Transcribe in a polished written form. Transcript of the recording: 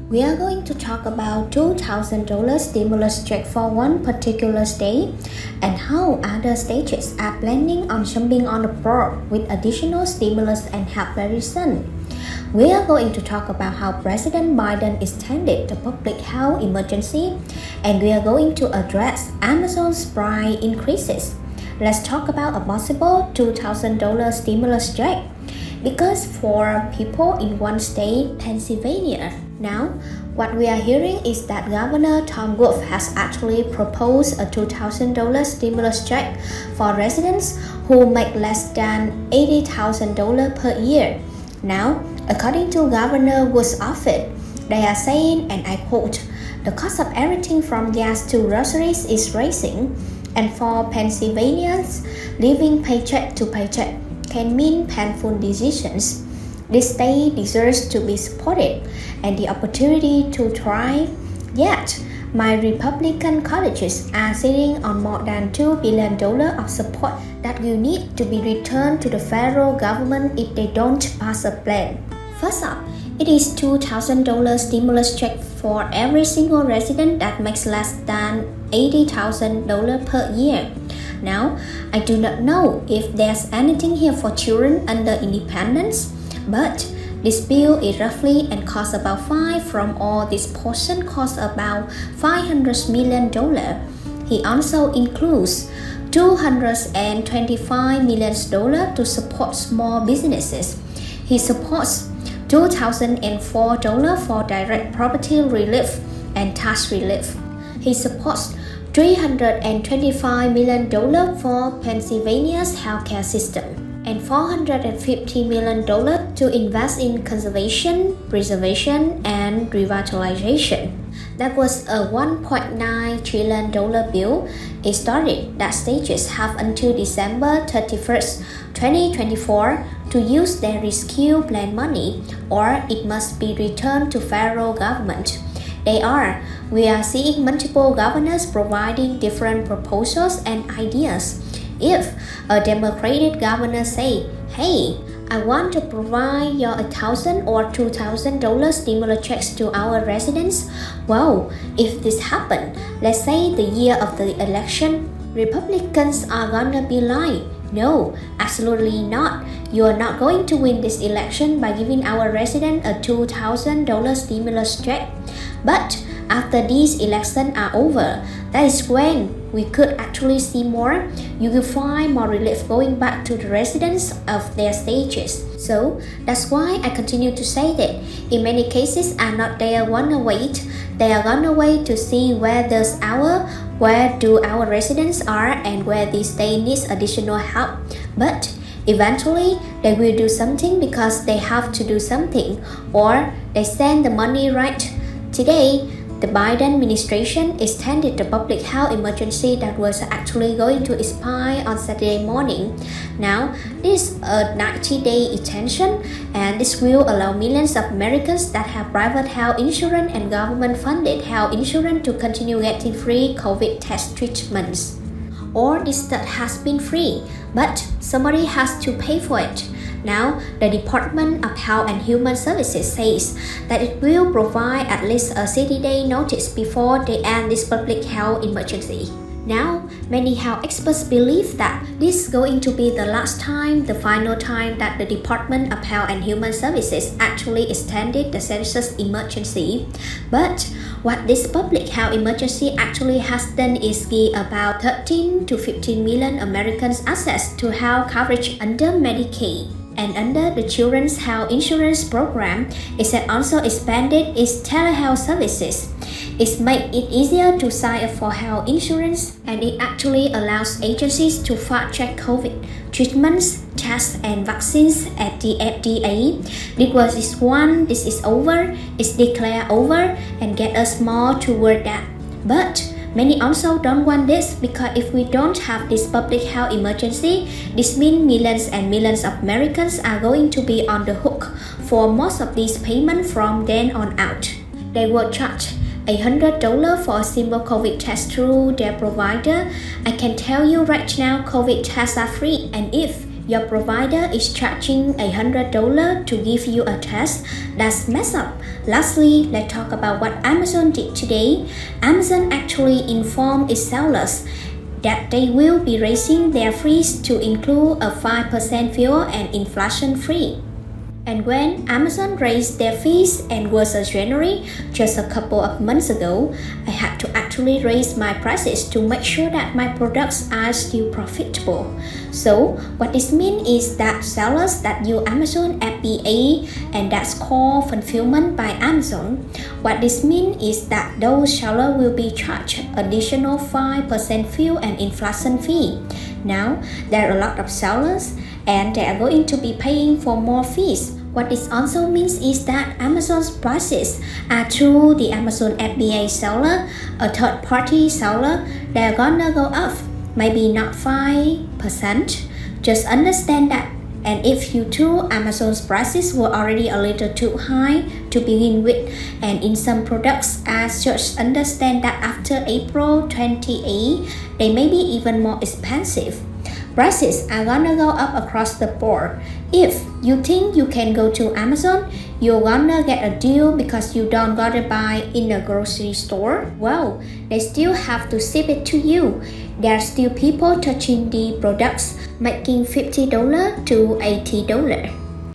We are going to talk about $2,000 stimulus check for one particular state and how other states are planning on jumping on the board with additional stimulus and help very soon. We are going to talk about how President Biden extended the public health emergency, and we are going to address Amazon's price increases. Let's talk about a possible $2,000 stimulus check. Because for people in one state, Pennsylvania, now what we are hearing is that Governor Tom Wolf has actually proposed a $2,000 stimulus check for residents who make less than $80,000 per year. Now, according to Governor Wolf's office, they are saying, and I quote, "The cost of everything from gas to groceries is rising, and for Pennsylvanians, living paycheck to paycheck can mean painful decisions. This state deserves to be supported and the opportunity to thrive. Yet, my Republican colleagues are sitting on more than $2 billion of support that will need to be returned to the federal government if they don't pass a plan." First up, it is $2,000 stimulus check for every single resident that makes less than $80,000 per year. Now, I do not know if there's anything here for children under independence, but this bill is roughly and costs about 5 from all this portion costs about $500 million. He also includes $225 million to support small businesses. He supports $2,004 for direct property relief and tax relief. He supports $325 million for Pennsylvania's healthcare system and $450 million to invest in conservation, preservation, and revitalization. That was a $1.9 trillion bill. It started that states have until December 31st, 2024 to use their rescue plan money, or it must be returned to federal government. We are seeing multiple governors providing different proposals and ideas. If a Democratic governor say, "Hey, I want to provide your $1,000 or $2,000 stimulus checks to our residents," well, if this happen, let's say the year of the election, Republicans are gonna be like, "No, absolutely not. You are not going to win this election by giving our residents a $2,000 stimulus check." But after these elections are over, that is when we could actually see more. You will find more relief going back to the residents of their states. So that's why I continue to say that in many cases are not there wanna wait. They are gonna wait to see where do our residents are and where this state needs additional help. But eventually they will do something because they have to do something, or they send the money right. Today, the Biden administration extended the public health emergency that was actually going to expire on Saturday morning. Now, this is a 90-day extension, and this will allow millions of Americans that have private health insurance and government-funded health insurance to continue getting free COVID test treatments. Or this that has been free, but somebody has to pay for it. Now, the Department of Health and Human Services says that it will provide at least a 60-day notice before they end this public health emergency. Now, many health experts believe that this is going to be the final time that the Department of Health and Human Services actually extended the census emergency. But what this public health emergency actually has done is give about 13 to 15 million Americans access to health coverage under Medicaid. And under the Children's Health Insurance Program, it has also expanded its telehealth services. It made it easier to sign up for health insurance, and it actually allows agencies to fast-track COVID treatments, tests, and vaccines at the FDA. This is over, it's declared over, and get us more toward that. But many also don't want this, because if we don't have this public health emergency, this means millions and millions of Americans are going to be on the hook for most of these payments from then on out. They were charged $100 for a simple COVID test through their provider. I can tell you right now, COVID tests are free, and if your provider is charging $100 to give you a test. That's messed up. Lastly, let's talk about what Amazon did today. Amazon actually informed its sellers that they will be raising their fees to include a 5% fuel and inflation free. And when Amazon raised their fees and was January, just a couple of months ago, I had to actually raise my prices to make sure that my products are still profitable. So what this means is that sellers that use Amazon FBA, and that's called fulfillment by Amazon. What this means is that those sellers will be charged additional 5% fuel and inflation fee. Now, there are a lot of sellers and they are going to be paying for more fees. What this also means is that Amazon's prices are through the Amazon FBA seller, a third-party seller, they're gonna go up, maybe not 5%. Just understand that. And if you too, Amazon's prices were already a little too high to begin with, and in some products, just understand that after April 28, they may be even more expensive. Prices are gonna go up across the board. If you think you can go to Amazon, you're gonna get a deal because you don't gotta buy in a grocery store. Well, they still have to ship it to you. There are still people touching the products, making $50 to $80.